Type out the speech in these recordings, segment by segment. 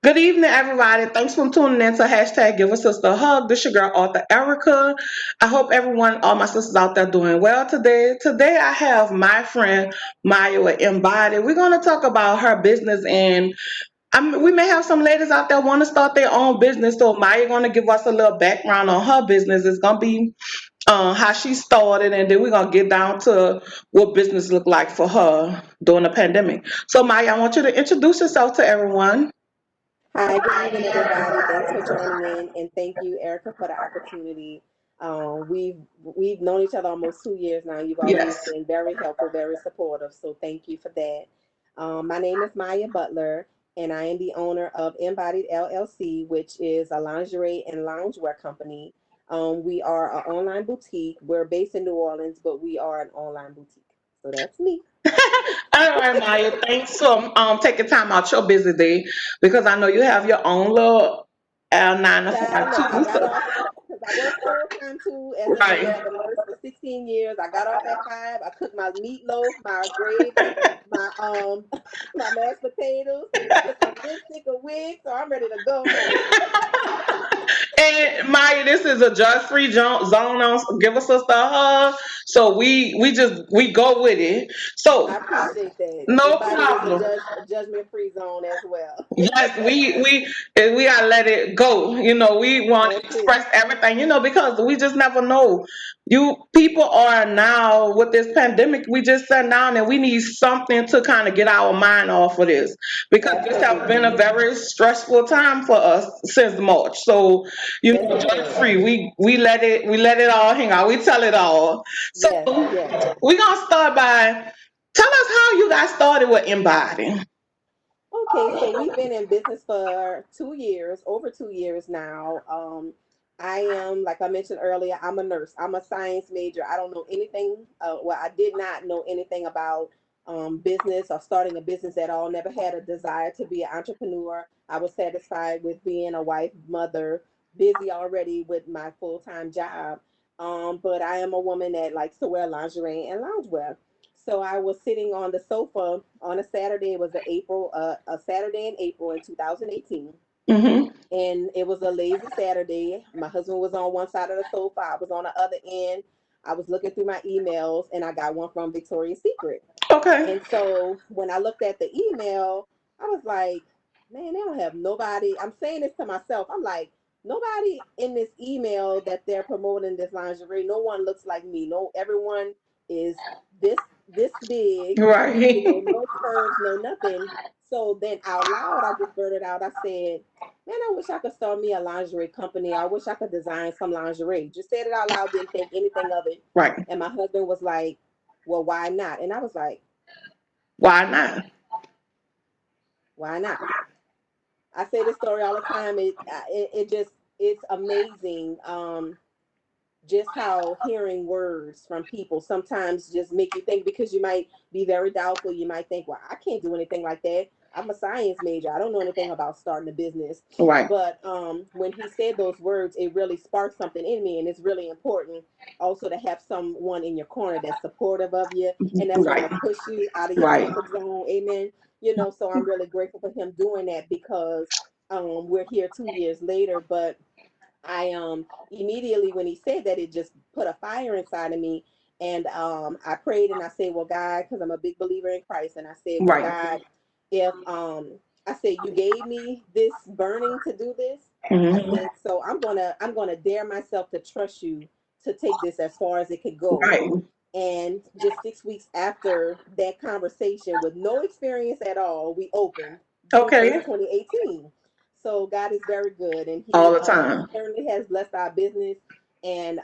Good evening, everybody. Thanks for tuning in to hashtag Give a Sister a Hug. This your girl, author Erica. I hope everyone, all my sisters out there, doing well today. Today, I have my friend Maya with MBodied. We're going to talk about her business, and we may have some ladies out there want to start their own business. So Maya going to give us a little background on her business. It's going to be how she started, and then we're going to get down to what business looked like for her during the pandemic. So Maya, I want you to introduce yourself to everyone. Hi, good evening, everybody. Thanks for joining in, and thank you, Erica, for the opportunity. We've known each other almost 2 years now. You've always Yes. been very helpful, very supportive, so thank you for that. My name is Maya Butler, and I am the owner of Embodied LLC, which is a lingerie and loungewear company. We are an online boutique. We're based in New Orleans, but we are an online boutique. So that's me. All right, Maya. Thanks for taking time out your busy day because I know you have your own little 9 to 5 Child, look, I too. got off because I work full time too as a nurse. Right. I've been a nurse for 16 years. I got off at 5. I cooked my meatloaf, my gravy, my my mashed potatoes, put some lipstick, a wig, so I'm ready to go home. And Maya, this is a judge-free zone on Give Us Sister a Hug. So we go with it. I So appreciate that. no Embodied is problem. a judgment free zone as well. Yes, we gotta let it go. We want to That's it. express everything. Because we just never know. You people are now with this pandemic. We just sat down and we need something to kind of get our mind off of this because this has been a Absolutely. very stressful time for us since March. So Yes, it just has. free. We let it all hang out. We tell it all. So Yes, yes. we're gonna start by tell us how you got started with Embody. Okay, so we've been in business for 2 years, over 2 years now. I am, like I mentioned earlier, I'm a nurse. I'm a science major. I don't know anything. Well, I did not know anything about business or starting a business at all. Never had a desire to be an entrepreneur. I was satisfied with being a wife, mother, busy already with my full time job. But I am a woman that likes to wear lingerie and loungewear. So I was sitting on the sofa on a Saturday. It was a Saturday in April in 2018, Mm-hmm. and it was a lazy Saturday. My husband was on one side of the sofa. I was on the other end. I was looking through my emails, and I got one from Victoria's Secret. Okay. And so when I looked at the email, I was like, man, they don't have nobody. I'm saying this to myself. I'm like, nobody in this email that they're promoting this lingerie, no one looks like me. No, everyone is this big, Right. no curves, no nothing. So then out loud, I just blurted out, I said, man, I wish I could start me a lingerie company. I wish I could design some lingerie. Just said it out loud, didn't think anything of it. Right. And my husband was like, well, why not? And I was like, Why not? why not? I say this story all the time. It just it's amazing. Just how hearing words from people sometimes just make you think because you might be very doubtful. You might think, well, I can't do anything like that. I'm a science major. I don't know anything about starting a business. Right. But when he said those words, it really sparked something in me. And it's really important also to have someone in your corner that's supportive of you and that's going Right. to push you out of your Right. comfort zone. Amen. So I'm really grateful for him doing that because we're here 2 years later. But I immediately when he said that, it just put a fire inside of me. And I prayed and I said, well, God, because I'm a big believer in Christ, and I said, well, Right. God, if I said you gave me this burning to do this, I Hmm. said, so I'm gonna dare myself to trust you to take this as far as it could go. Right. And just 6 weeks after that conversation, with no experience at all, we opened June Okay. 1st, 2018. So God is very good, and All He the time. certainly has blessed our business. And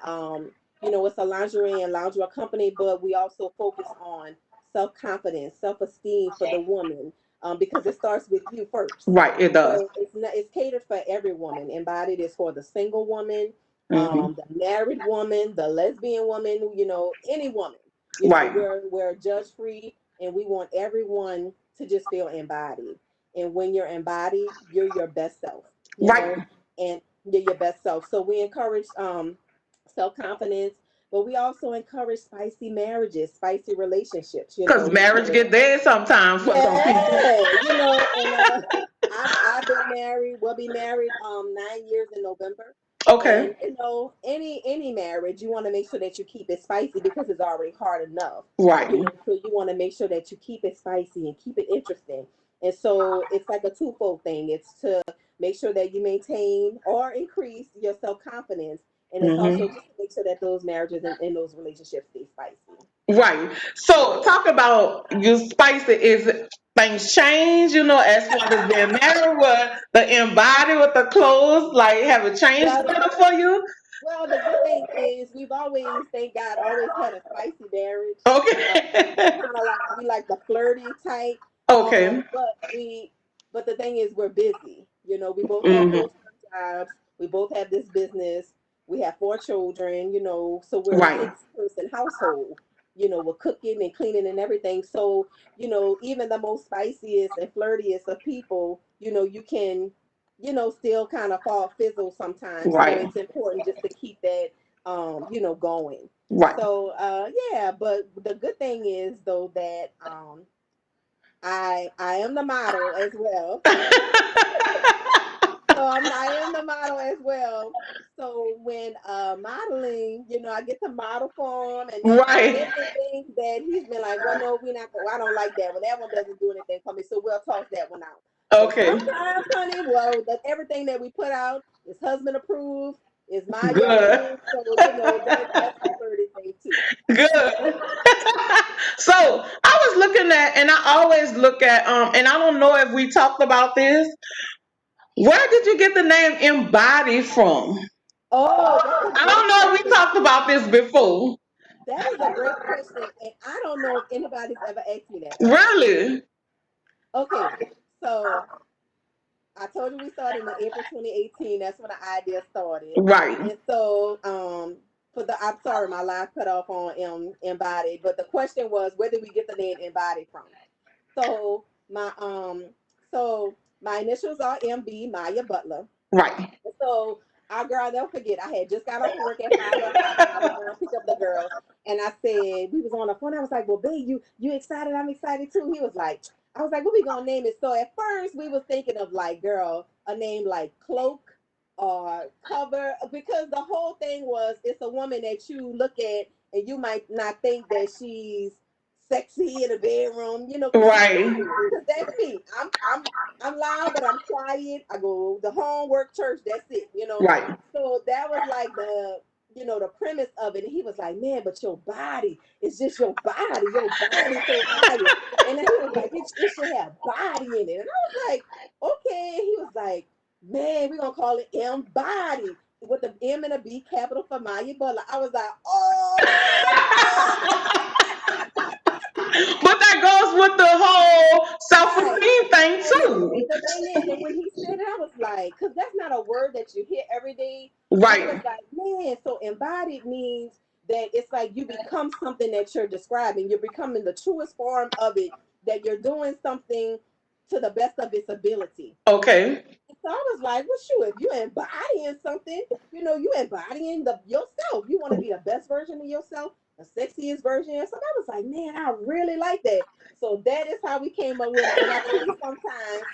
it's a lingerie and loungewear company, but we also focus on self confidence, self esteem for the woman, because it starts with you first. Right. It does. So it's catered for every woman. Embodied is for the single woman, Hmm. the married woman, the lesbian woman, any woman. Right. We're judge free, and we want everyone to just feel embodied. And when you're embodied, you're your best self, Right. and you're your best self. So we encourage self confidence. but we also encourage spicy marriages, spicy relationships. You Cause know, we marriage say, get dead sometimes for some people. yeah, and I've been married. We'll be married 9 years in November, Okay. and any marriage, you want to make sure that you keep it spicy because it's already hard enough. Right. So you want to make sure that you keep it spicy and keep it interesting. And so it's like a twofold thing. It's to make sure that you maintain or increase your self confidence, and it's also Hmm. just to make sure that those marriages and those relationships stay spicy. Right. So Yeah. talk about you spicy. Is things change? As far as being married, what the embody with the clothes, like have it changed Well, better for you? the good thing is we've always, thank God, always had a spicy marriage. We Okay. kind of like we like the flirty type. Okay. But the thing is we're busy. We both have Hmm. full time jobs. We both have this business. We have 4 children. So we're a Right. 6-person household. With cooking and cleaning and everything. So even the most spiciest and flirtiest of people, you can still kind of fall fizzle sometimes. So Right. it's important just to keep that going. Right. So yeah, but the good thing is though that I am the model as well. So I am the model as well. So when modeling, I get to model for him, and there's Right. been things that he's been like, well, no, we're not. I don't like that one. That one doesn't do anything for me, so we'll toss that one out. But Okay. sometimes, honey, well, that everything that we put out is husband approved, is Maya Good. approved. So that's the flirty thing too. Good. So I was looking at, and I always look at, and I don't know if we talked about this. Where did you get the name Embody from? Oh, that's a I great don't know if we question. talked about this before. That is a great question, and I don't know if anybody's ever asked me that question. Really? Okay, so I told you we started in April 2018. That's when the idea started. Right. And so, I'm sorry, my live cut off on Embodied, but the question was, where did we get the name Embodied from? So my initials are MB, Maya Butler. Right. So our girl, I'll never forget, I had just got off of work at 5:05 and I was going to pick up the girls. And I said, we was on the phone. I was like, well, babe, you excited? I'm excited too. He was like, I was like, what we gonna name it? So at first we was thinking of like, girl, a name like Cloak or Cover, because the whole thing was it's a woman that you look at and you might not think that she's sexy in the bedroom, because she's Right. quiet. Because that's me. I'm loud, but I'm quiet. I go the home, work, church. That's it. Right. So that was like the premise of it. And he was like, man, but your body, it's just your body so quiet. And then he was like, it should have body in it. And I was like, okay. And he was like, man, we're gonna call it Embodied with the M and a B capital for Maya Butler. I was like, oh, But that goes with the whole right. self-esteem thing And too. the thing is, and when he said it, I was like, because that's not a word that you hear every day. I was Right. like, man, so embodied means that it's like you become something that you're describing. You're becoming the truest form of it, that you're doing something to the best of its ability. Okay. So I was like, well, shoot, if you're embodying something, you embodying yourself. You want to be the best version of yourself, the sexiest version of yourself. I was like, man, I really like that. So that is how we came up with it. And I tell you, sometimes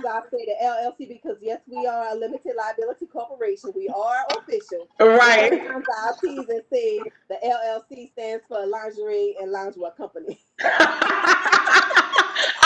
I say the LLC because yes, we are a limited liability corporation. We are official. And Right. sometimes I'll tease and say the LLC stands for lingerie and loungewear company.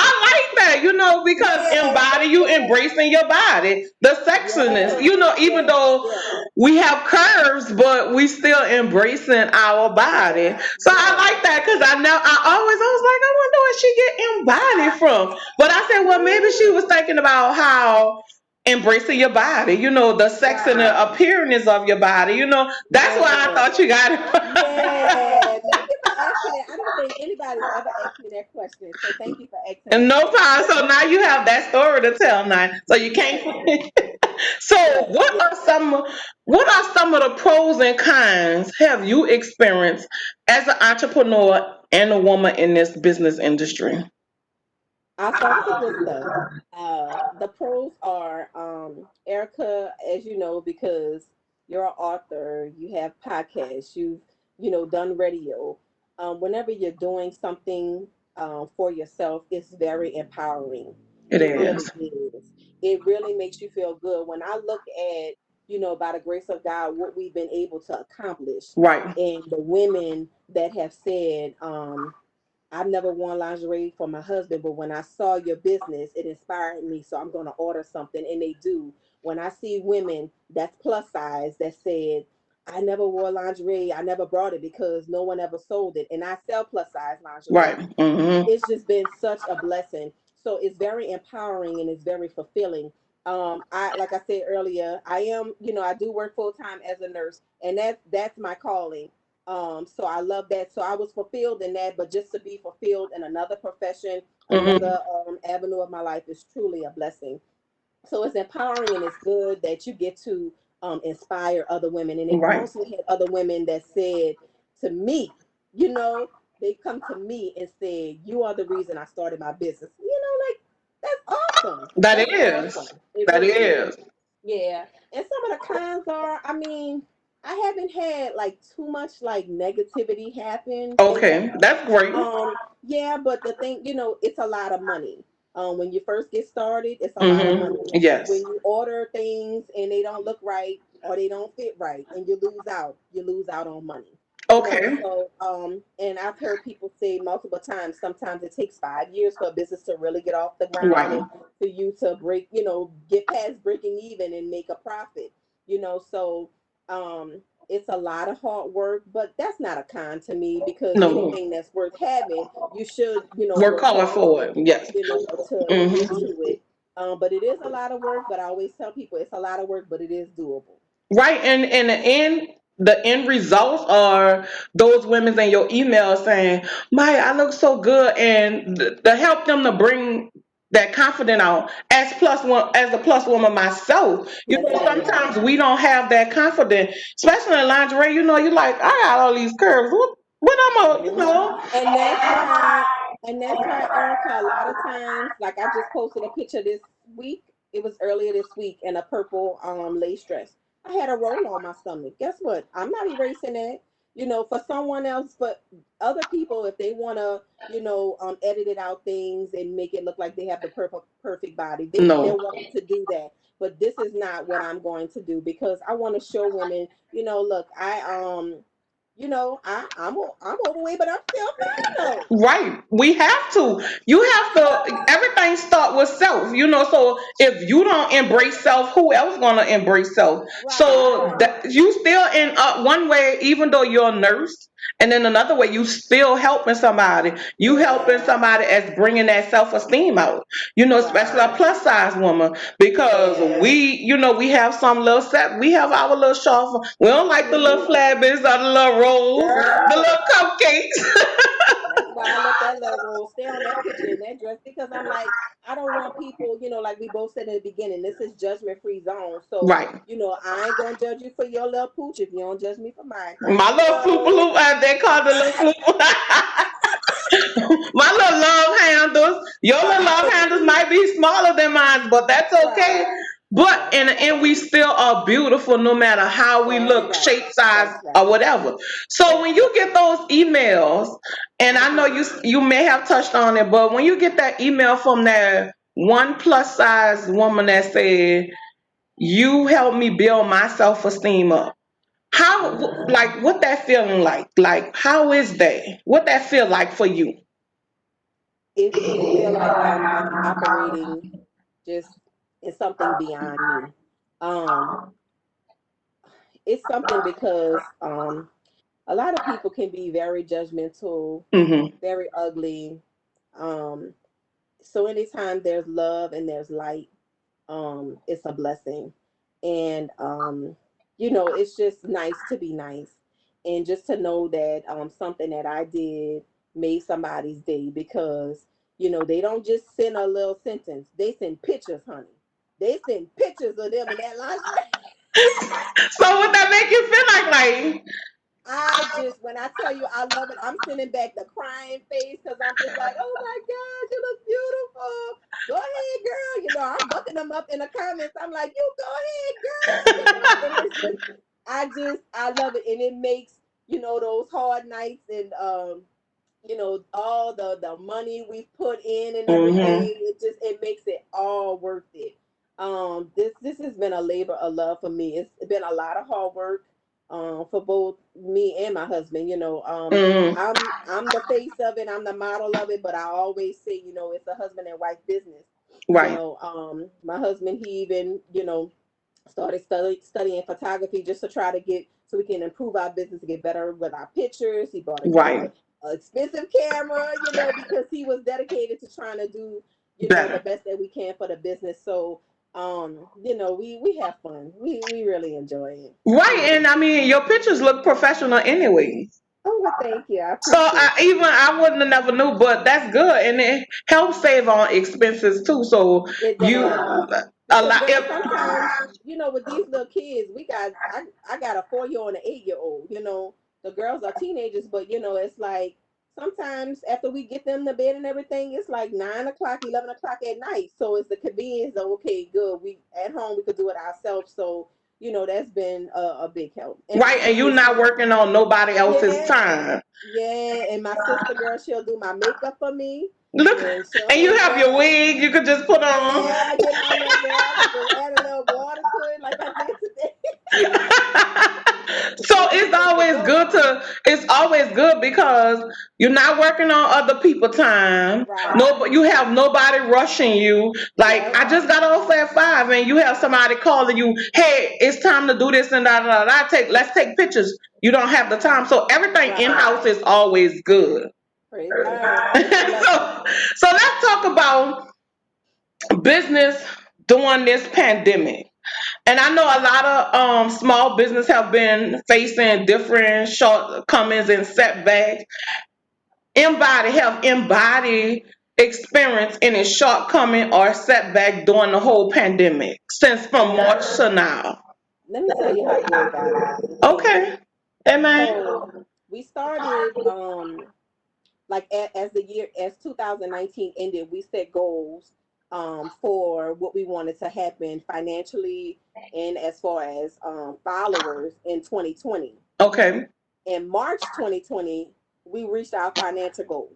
I like that, because Yes, embody you yes, embracing your body, the sexiness, yes, even yes, though yes, we have curves, but we still embracing our body. So I yes, like that because I was like, I wonder where she get embodied from. But I said, well, maybe she was yes. thinking about how embracing your body, the sex and Right. the appearance of your body, that's why I Yes. thought you got it. Yeah. Thank you for asking that. I don't think anybody's ever asked me that question. So thank you for asking And that no question. problem. So now you have that story to tell now. So you can't. Yes. So Yes. Yes. what are some of the pros and cons have you experienced as an entrepreneur and a woman in this business industry? I'll start with the good stuff. The pros are, Erica, as you know, because you're an author, you have podcasts, you've done radio. Whenever you're doing something for yourself, it's very empowering. It It really is. is. It really makes you feel good. When I look at, by the grace of God, what we've been able to accomplish, Right. and the women that have said, I've never worn lingerie for my husband, but when I saw your business, it inspired me. So I'm going to order something. And they do. When I see women that's plus size that said, I never wore lingerie, I never brought it because no one ever sold it. And I sell plus size Right. lingerie. Hmm. It's just been such a blessing. So it's very empowering and it's very fulfilling. I like I said earlier, I am, I do work full time as a nurse, and that's my calling. So I love that. So I was fulfilled in that, but just to be fulfilled in another profession, Hmm. another avenue of my life is truly a blessing. So it's empowering and it's good that you get to inspire other women. And they've Right. also had other women that said to me, you know, they come to me and say, "You are the reason I started my business." Like that's awesome. That That's is. awesome. It That really is. is. Yeah. And some of the cons are, I mean, I haven't had like too much like negativity happen, thank Okay. God. That's great. Yeah, but the thing, it's a lot of money. When you first get started, it's a lot of Hmm. money. Yes. When you order things and they don't look right or they don't fit right and you lose out on money. Okay. So and I've heard people say multiple times, sometimes it takes 5 years for a business to really get off the ground Right. and for you to break, get past breaking even and make a profit. So it's a lot of hard work, but that's not a con to me because No. anything that's worth having, you should, Work work hard hard for for, it. Yes. to get Hmm. to it. But it is a lot of work, but I always tell people it's a lot of work, but it is doable. Right. And the end results are those women in your email saying, Maya, I look so good, and to help them to bring that confidence out as a plus woman myself. Yes, ma'am. Sometimes we don't have that confidence, especially in lingerie. You like, I got all these curves. What I'm Mhm. And that's why, Erica, a lot of times, like I just posted a picture this week. It was earlier this week in a purple lace dress. I had a roll on my stomach. Guess what? I'm not erasing that. For someone else, but other people, if they wanna, edit it out things and make it look like they have the perfect body, they're no. welcome to do that. But this is not what I'm going to do because I want to show women, look, I'm overweight, but I'm still fine though. Right. We have to. You have to. Everything start with self. So if you don't embrace self, who else gonna embrace self? Right, So right. that you still in one way, even though you're a nurse, and then another way, you still helping somebody. You helping Yeah, somebody as bringing that self esteem out. Especially a right. plus size woman, because Yeah. we have some little set. We have our little short. We don't like the little Hmm. flabbies or the little rolls, the Girl, little cupcakes. that's why I let that little roll stay on that picture in that dress because I'm like, I don't want people, like we both said in the beginning, this is judgment free zone. So, Right. I ain't gonna judge you for your little pooch if you don't judge me for mine. My little floop So loop, they call the little floop. My little love handles. Your little love right, handles might be smaller than mine, but that's right. okay. But That's in the end, we okay. still are beautiful no matter how we That's look, right. shape, size, That's or right. whatever. So That's when right. you get those emails, and I know Hmm. you may have touched on it, but when you get that email from that one plus size woman that said, "You helped me build my self esteem up." How, Hmm. like, what that feeling like? Like, how is that? What that feel like for you? It makes me feel like I'm operating just in something beyond me. Um, it's something because a lot of people can be very judgmental, Hmm. very ugly. Um, so anytime there's love and there's light, it's a blessing. And it's just nice to be nice and just to know that something that I did made somebody's day because they don't just send a little sentence, they send pictures, honey. They send pictures of them in that lingerie. So what that make you feel like? I just, when I tell you I love it, I'm sending back the crying face because I'm just like, oh my God, you look beautiful. Go ahead, girl. I'm bucking them up in the comments. I'm like, you go ahead, girl. And it's just, I love it. And it makes, those hard nights, and all the money we've put in and Hmm. everything. It makes it all worth it. This has been a labor of love for me. It's been a lot of hard work, for both me and my husband. Hmm. I'm the face of it, I'm the model of it, but I always say, it's a husband and wife business. Right. My husband, he even, started studying photography just to try to get so we can improve our business, get better with our pictures. He bought Right. a expensive camera, because he was dedicated to trying to do, the Better. best that we can for the business. So, we have fun. We really enjoy it. Right. We do. And I mean, your pictures look professional anyway. Oh, well, thank you. I So appreciate that. I wouldn't have never knew, but that's good, and it helps save on expenses too. So It you does. a Because, lot. girl, If, sometimes, with these little kids, I got a 4 year old and an 8 year old. The girls are teenagers, but it's like sometimes after we get them to bed and everything, it's like 9 o'clock, 11 o'clock at night. So it's the convenience of, okay, good. We at home we could do it ourselves. So that's been a big help. And my right, and you're sister, not working on nobody else's yeah, time. yeah, and my sister, girl, she'll do my makeup for me, Look, and she'll and you hang it have up. your wig you could just put on. Yeah, I get my little girl. I could just add a little water to it, like I did today. So And we good to go. it's always good because you're not working on other people time. Right. No, but you have nobody rushing you. Like Yep. I just got off at 5 and you have somebody calling you, hey, it's time to do this and that. Let's take pictures. You don't have the time. So everything in Right. house is always good. Praise God. It's a blessing. So let's talk about business during this pandemic. And I know a lot of small business have been facing different shortcomings and setbacks. Embodied experience any shortcoming or setback during the whole pandemic since from Let me March to now. let me tell you how good God is. Okay. Okay. Amen. So we started, like, as the year as 2019 ended, we set goals, for what we wanted to happen financially and as far as, followers in 2020. Okay. In March 2020, we reached our financial goal.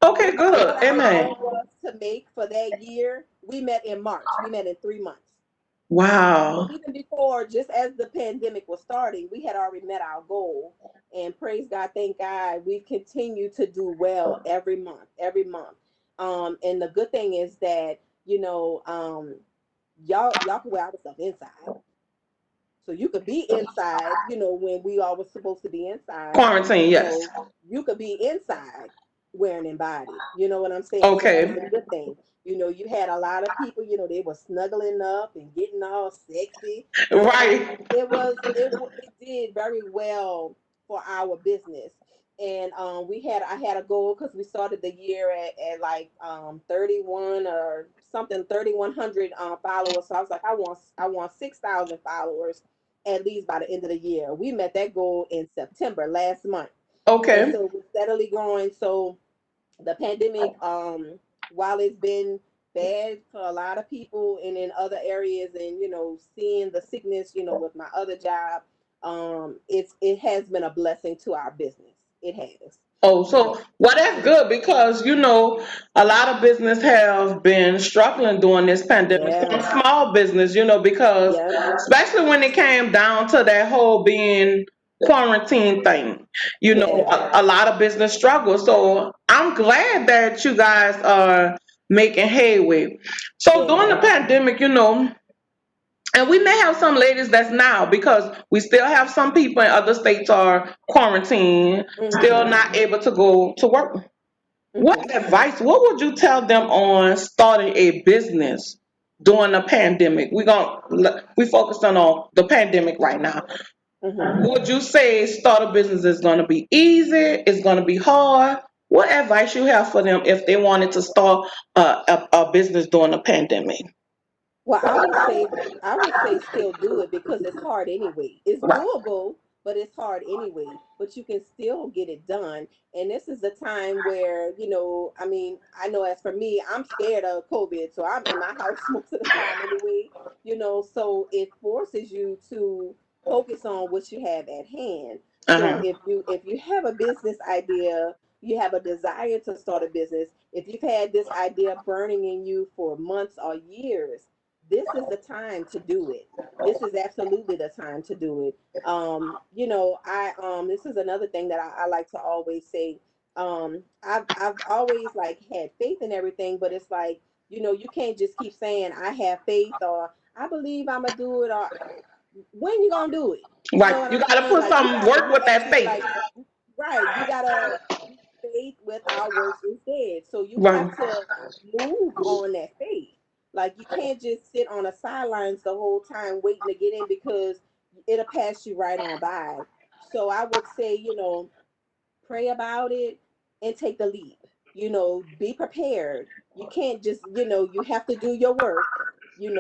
Okay, good. What our Amen. goal was to make for that year, we met in March. We met in 3 months. So Wow. even before, just as the pandemic was starting, we had already met our goal. And praise God, thank God, we've continued to do well every month, every month. And the good thing is that, y'all can wear our stuff inside. So you could be inside, when we all was supposed to be inside. Quarantine, yes. You could be inside wearing embodied. You know what I'm saying? So that was a Okay. good thing. You had a lot of people, they were snuggling up and getting all sexy. So Right. it did very well for our business. And I had a goal because we started the year at like 31 or something, 3,100 followers. So I was like, I want 6,000 followers at least by the end of the year. We met that goal in September last month. And Okay. so we're steadily growing. So the pandemic, while it's been bad for a lot of people and in other areas, and seeing the sickness, with my other job, it has been a blessing to our business. It has. Oh, It so has. well, that's good because a lot of business have been struggling during this pandemic. Yeah. Some small business, because Yeah. especially when it came down to that whole being quarantine thing, Yeah. a lot of business struggles. So I'm glad that you guys are making headway. So during Yeah. the pandemic, and we may have some ladies that's now because we still have some people in other states are quarantined, still Mhm. not able to go to work. What Mhm. advice, what would you tell them on starting a business during the pandemic? We focusing on the pandemic right now. Mhm. Would you say start a business is going to be easy? It's going to be hard? What advice you have for them if they wanted to start a business during the pandemic? Well, I would say still do it because it's hard anyway. It's Right. doable, but it's hard anyway. But you can still get it done. And this is the time where, I mean, I know as for me, I'm scared of COVID, so I'm in my house most of the time anyway. So it forces you to focus on what you have at hand. So Uh-huh. if you have a business idea, you have a desire to start a business, if you've had this idea burning in you for months or years, this is the time to do it. This is absolutely the time to do it. I this is another thing that I like to always say. I've always like had faith in everything, but it's like, you can't just keep saying I have faith, or I believe I'm gonna do it, or when you gonna do it? You know Right. what You I'm got to saying? put Like some work you with have that to faith. like, right, you gotta faith without works is dead. So you Right. have to move on that faith. Like you can't just sit on the sidelines the whole time waiting to get in, because it'll pass you right on by. So I would say, pray about it and take the leap. Be prepared. You can't just, you have to do your work. You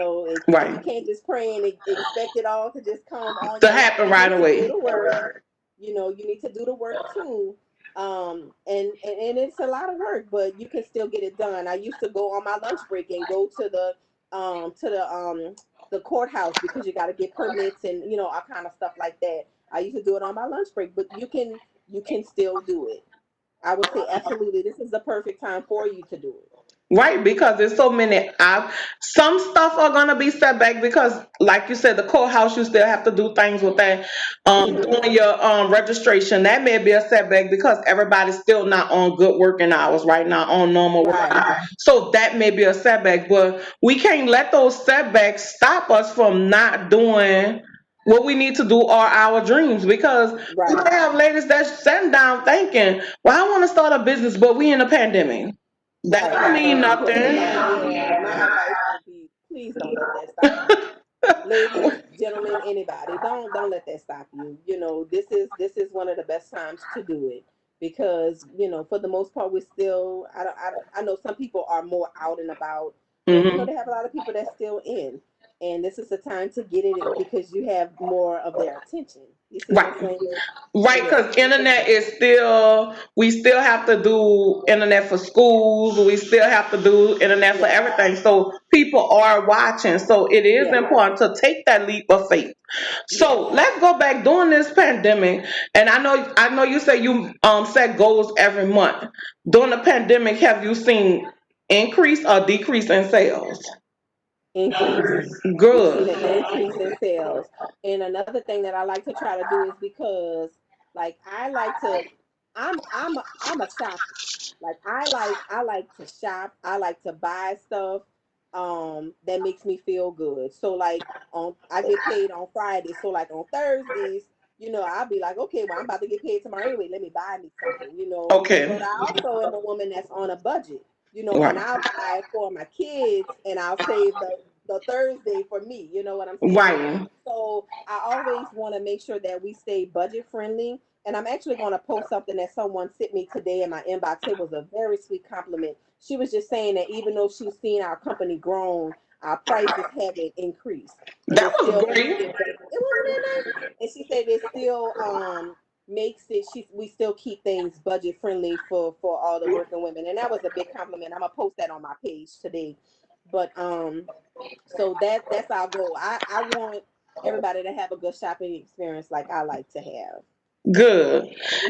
Right. can't just pray and expect it all to just come on To your lap. happen You right need to do away. the work. You need to do the work too. And it's a lot of work, but you can still get it done. I used to go on my lunch break and go to the courthouse, because you got to get permits and all kind of stuff like that. I used to do it on my lunch break, but you can still do it. I would say absolutely. This is the perfect time for you to do Right, because there's so many. Some stuff are gonna be setback because, like you said, the courthouse, you still have to do things with that. it. Hmm. Doing your registration, that may be a setback because everybody's still not on good working hours right now, on normal work. Right, So that may be a setback, but we can't let those setbacks stop us from not doing what we need to do, or our dreams, because we right, have ladies that's sitting down thinking, well, I want to start a business, but we in a pandemic. That right. don't mean And nothing. my advice would be, please don't let that stop you. Ladies, gentlemen, anybody, don't let that stop you. This is one of the best times to do it, because for the most part, we're still. I know some people are more out and about, but Hmm. they have a lot of people that's still in, and this is the time to get it, because you have more of their attention. You see what I'm Right. saying? So Right, yeah, because this is internet is still, we still have to do internet for schools, we still have to do internet for yes, everything. So people are watching. So it is yes, important to take that leap of faith. yes. So let's go back during this pandemic. And I know you say you set goals every month. During the pandemic, have you seen increase or decrease in sales? Increase. We've Good. seen an increase in sales. And another thing that I like to try to do is, because like I'm a shopper. Like I like to shop. I like to buy stuff that makes me feel good. So like I get paid on Friday. So like on Thursdays, I'll be like, okay, well, I'm about to get paid tomorrow anyway. Let me buy me something. Okay. But I also am a woman that's on a budget, and Right. I'll buy for my kids and I'll save the Thursday for me. You know what I'm saying? Right. So I always want to make sure that we stay budget friendly. And I'm actually going to post something that someone sent me today in my inbox. It was a very sweet compliment. She was just saying that even though she's seen our company grown, our prices haven't increased, and That it was still makes great. it. It wasn't that nice, and she said it still makes it. We still keep things budget friendly for all the working women, and that was a big compliment. I'm gonna post that on my page today. But so that's our goal. I want everybody to have a good shopping experience like I like to have. Good.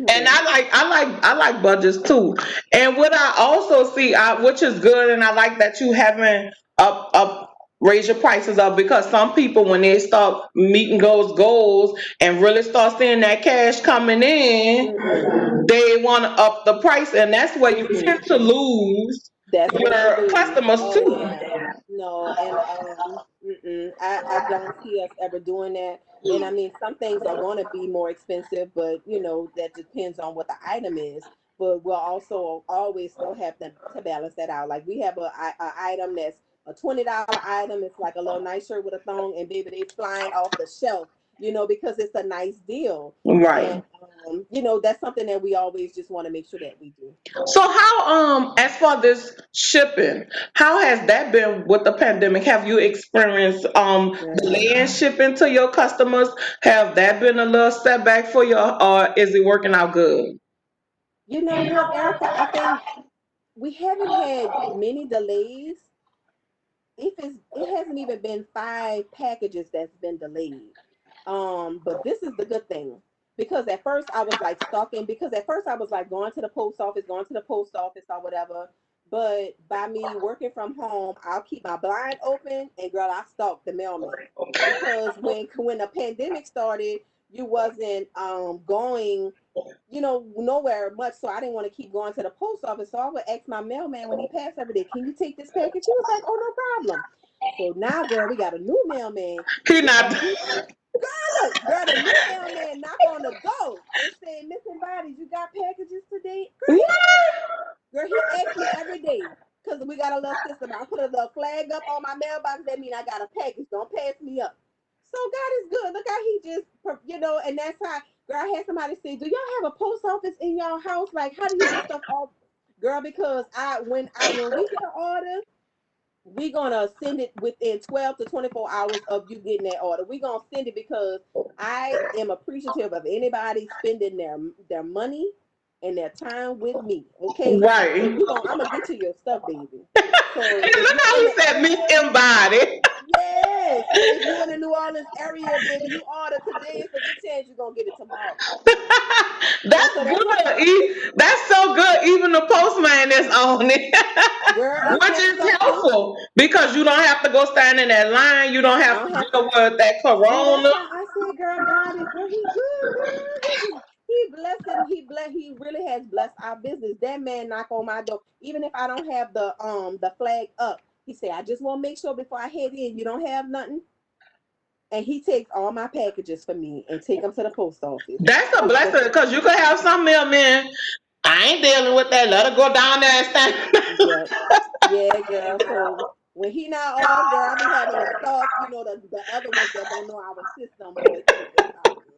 And Hmm. I like budgets too. And what I also see, which is good, and I like that you haven't up raise your prices up, because some people, when they start meeting those goals and really start seeing that cash coming in, Hmm. they want to up the price, and that's where you Hmm. tend to lose That's where you your lose. customers Oh too. yeah. No, and I don't see us ever doing that. And I mean, some things are going to be more expensive, but that depends on what the item is. But we'll also always still have to balance that out. Like we have a item that's a $20 item. It's like a little nice shirt with a thong, and baby, they flying off the shelf, because it's a nice deal. And Right. that's something that we always just want to make sure that we do. So how, as for this shipping, how has that been with the pandemic? Have you experienced Yeah. delay in shipping to your customers? Have that been a little setback for you, or is it working out good? You know what, Erica? I think we haven't had many delays. It hasn't even been 5 packages that's been delayed. But this is the good thing, because at first I was like stalking, because at first I was like going to the post office or whatever. But by me working from home, I'll keep my blind open, and girl, I stalk the mailman, because when the pandemic started, you wasn't going, nowhere much. So I didn't want to keep going to the post office. So I would ask my mailman when he passed every day, "Can you take this package?" He was like, "Oh, no problem." So now, girl, we got a new mailman. He He not. asked me, look, girl, the new mailman knock on the door and say, "Miss MBodied, you got packages today?" Girl, he asked me every day, because we got a little system. I put a little flag up on my mailbox. That mean I got a package. Don't pass me up. So God is good. Look how he just, and that's how, girl, I had somebody say, "Do y'all have a post office in y'all house? Like, how do you get stuff off?" Girl, because when we get an order, we gonna send it within 12 to 24 hours of you getting that order. We gonna send it, because I am appreciative of anybody spending their money and their time with me. Okay, so Right. I'm gonna get to your stuff, baby. So Hey, if look you're how in he the said meet area, embodied. yeah. So if you're in the New Orleans area, baby, you order today, it's a good chance you're gonna get it tomorrow. And That's so that's why, good. That's so good. Even the postman is on it, girl, isn't which that is something? helpful because you don't have to go stand in that line. You don't I have to don't have to. deal with that And that's corona. why I said, girl, God is, girl, he good, girl. He blessing, he really has blessed our business. That man knock on my door, even if I don't have the flag up. He said, "I just want to make sure before I head in, you don't have nothing." And he takes all my packages for me and take them to the post office. That's a I'm so blessing because you could have some mailmen. I ain't dealing with that. Let her go down there and stand. Yep. Yeah, girl. So when he not off, girl, I be having to stalk, the other ones that don't know our system, but it's all good.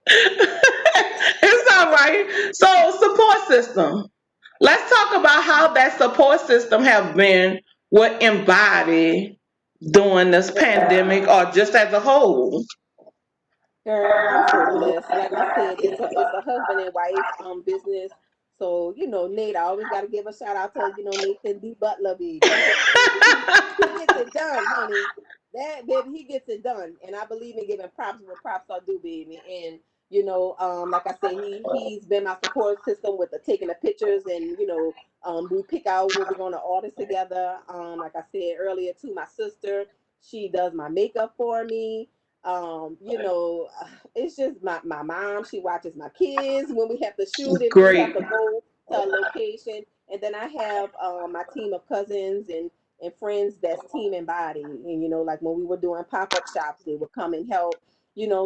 It's all right. So support system. Let's talk about how that support system have been what embodied during this pandemic or just as a whole. Girl, I'm so blessed. Like I said, it's a husband and wife business. So, Nate, I always gotta give a shout out to, Nathan D. Butler, baby. He gets it done, honey. That baby, he gets it done. And I believe in giving props where props are due, baby. And like I said, he's been my support system with the taking the pictures, and we pick out what we're gonna order together. Like I said earlier to my sister, she does my makeup for me. It's just my mom, she watches my kids when we have to shoot, if we have Great. to go to a location. And then I have my team of cousins and friends that's team and body. And like when we were doing pop-up shops, they would come and help.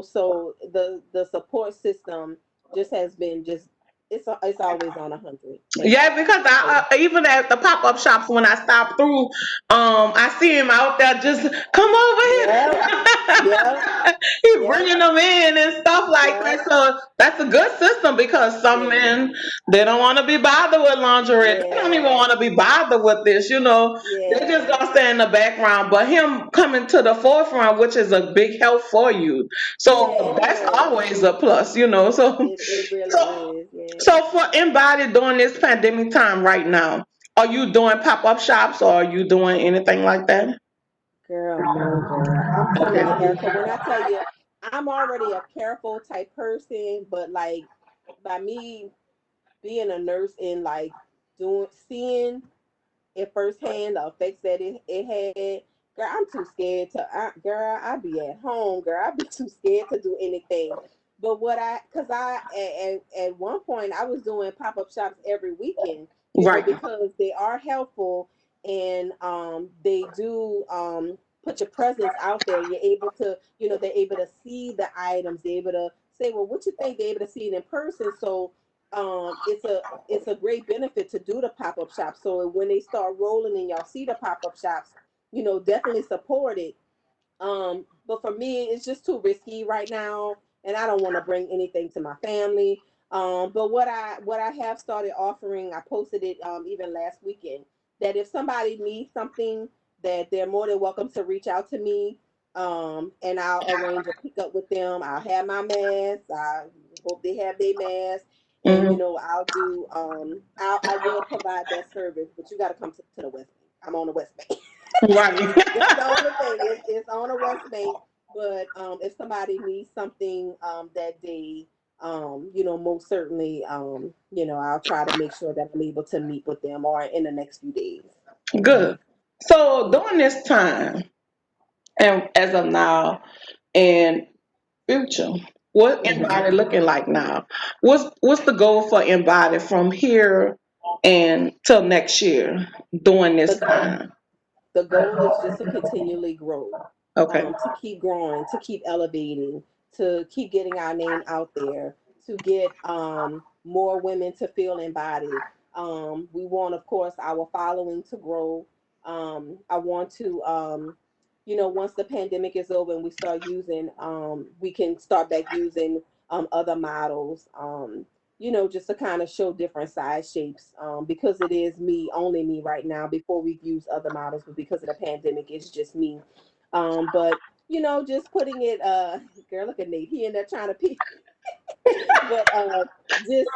So the support system just has been just it's always on 100. Thank Yeah, God. because So even at the pop up shops when I stop through, I see him out there just come over yep, here. yep, He yep, bringing them in and stuff like yep, that. So that's a good system because some yeah, men they don't want to be bothered with lingerie. They don't even yeah, want to be bothered with this. They just yeah, gonna stay in the background. But him coming to the forefront, which is a big help for you. yeah, So it that's has. always a plus. It really So is, yeah. so for Embodied during this pandemic time right now, are you doing pop-up shops or are you doing anything like that? Girl, no, girl. I'm telling you, Okay. Erica, when I tell you, I'm already a careful type person, but like by me being a nurse and like seeing it firsthand, the effects that it had. Girl, I'm too scared girl, I be at home, girl. I be too scared to do anything. But because at one point I was doing pop up shops every weekend, Right. because they are helpful, and they do put your presence out there. You're able to, they're able to see the items, they're able to say, well, what you think, they're able to see it in person. So it's a great benefit to do the pop-up shop. So when they start rolling and y'all see the pop-up shops, definitely support it. But for me, it's just too risky right now, and I don't want to bring anything to my family. But what I have started offering, I posted it even last weekend, that if somebody needs something, that they're more than welcome to reach out to me. And I'll arrange a pickup with them. I'll have my mask. I hope they have their mask. And Hmm. I'll do I will provide that service, but you got to come to the West Bank. I'm on the West Bank. Right. That's the only thing. It's on the West Bank. But if somebody needs something that day, most certainly, I'll try to make sure that I'm able to meet with them or in the next few days. Good. So Yeah. during this time, and as of now, and future, what hmm Embodied looking like now? What's the goal for Embodied from here and till next year during this The time? the goal is just to continually grow, Okay, to keep growing, to keep elevating, to keep getting our name out there, to get more women to feel embodied. We want, of course, our following to grow. I want to, once the pandemic is over and we start using, we can start back using other models. Just to kind of show different size shapes, because it is me, only me right now. Before we've used other models, but because of the pandemic, it's just me. But just putting it, girl, look at Nate, he in there trying to pee. But just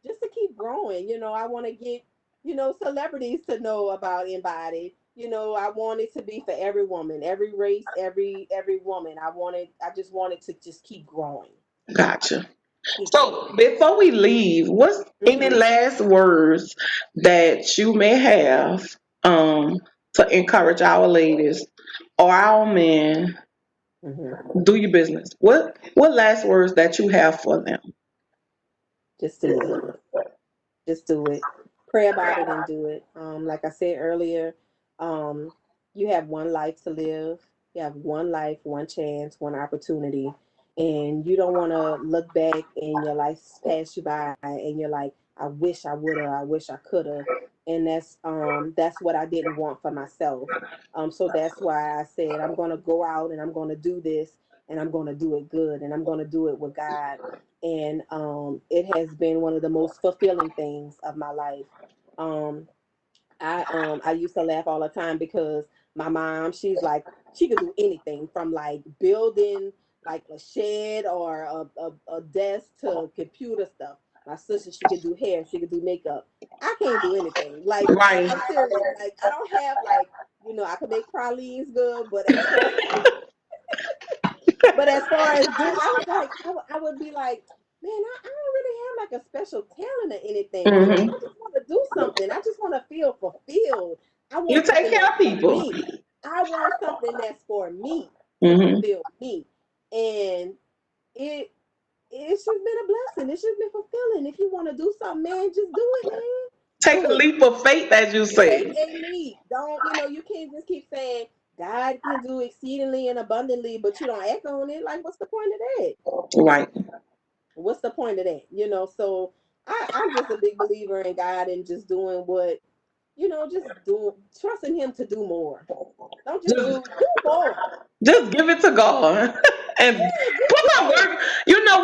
just to keep growing, I want to get, celebrities to know about Embodied. I want it to be for every woman, every race, every woman. I just want it to just keep growing, gotcha. keep So growing. before we leave, what's any hmm last words that you may have um, to encourage our ladies or our men hmm do your business? What last words that you have for them? Just do it. Just do it. Pray about it and do it. Like I said earlier, um, you have one life to live. You have one life, one chance, one opportunity, and you don't want to look back and your life pass you by, and you're like, I wish I woulda, I wish I coulda, and that's what I didn't want for myself. So that's why I said I'm gonna go out and I'm gonna do this, and I'm gonna do it good, and I'm gonna do it with God, and it has been one of the most fulfilling things of my life. Um, I used to laugh all the time because my mom, she's like, she could do anything from like building like a shed or a desk to computer stuff. My sister, she could do hair, she could do makeup. I can't do anything. Like Right. I'm serious. Like I don't have like, I could make pralines good, but as far as far as do, I was like, I would be like, man, I don't really have like a special talent or anything. Hmm. I just want to do something. I just want to feel fulfilled. I You want take something care that's of for people. me. I want something that's for me to Hmm. fulfill me. And it it's just been a blessing. It's just been fulfilling. If you want to do something, man, just do it, man. Take Do a it. leap of faith, as you say. Take a leap. Don't, you can't just keep saying God can do exceedingly and abundantly, but you don't act on it. Like, what's the point of that? Right. What's the point of that? So I'm just a big believer in God and just doing what, just do trusting him to do more. Don't just Just do more. just give it to God and Yeah, put just some do it. work.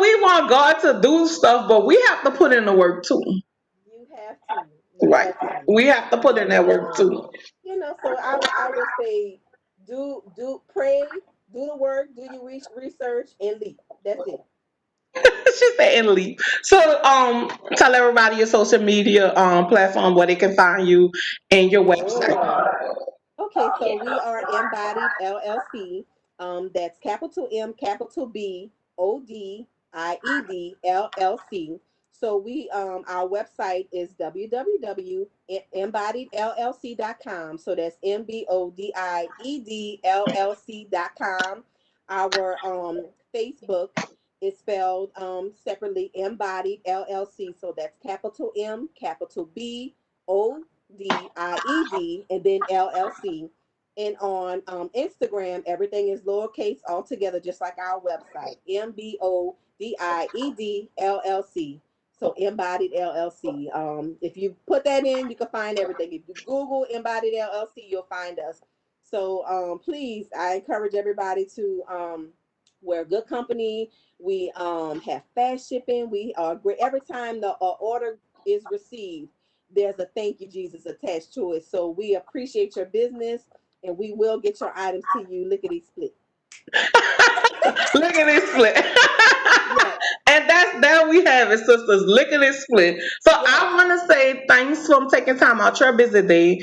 We want God to do stuff, but we have to put in the work too. You have to. You Right. have to. We have to put in And that work too. so I would say pray, do the work, do your research and leap. That's it. She said and leap. So tell everybody your social media platform where they can find you and your website. Sure. Okay, so we are Embodied LLC. That's capital M, capital B, ODIED LLC. So our website is www.embodiedllc.com. So that's MBodiedLLC.com. Our Facebook is spelled separately, Embodied LLC. So that's capital M, capital B, ODIED, and then LLC. And on Instagram, everything is lowercase all together, just like our website, MBodied LLC. So Embodied LLC. If you put that in, you can find everything. If you Google Embodied LLC, you'll find us. So please, I encourage everybody to wear good company. We have fast shipping. We are great. Every time the order is received, there's a thank you, Jesus, attached to it. So we appreciate your business and we will get your items to you lickety split. Look at this split. Yes, And that's there we have it, sisters. Look at this split. So I yes. want to say thanks for taking time out your busy day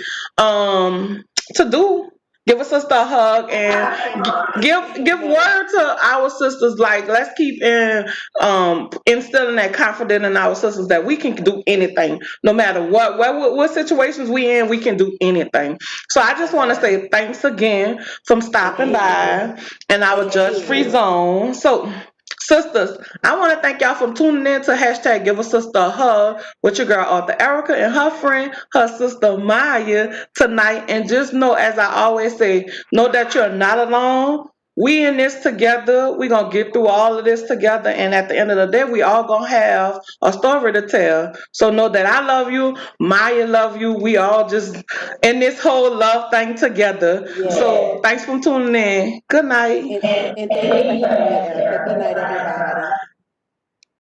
to do Give a sister a hug and I will. Thank you so give much. word to our sisters. Like, let's keep instilling that confidence in our sisters that we can do anything, no matter what situations we in. We can do anything. So I just want to say thanks again from stopping Thank you. by in our Thank judge free you. zone. So, sisters, I want to thank y'all for tuning in to hashtag Give a Sister a Hug with your girl Author Erica and her friend, her sister Maya tonight. And just know, as I always say, know that you're not alone. We in this together. We gonna get through all of this together, and at the end of the day, we all gonna have a story to tell. So know that I love you, Maya love you. We all just in this whole love thing together. Yes. So thanks for tuning in. Good night. And and thank you for having me, Erica. Good night, everybody.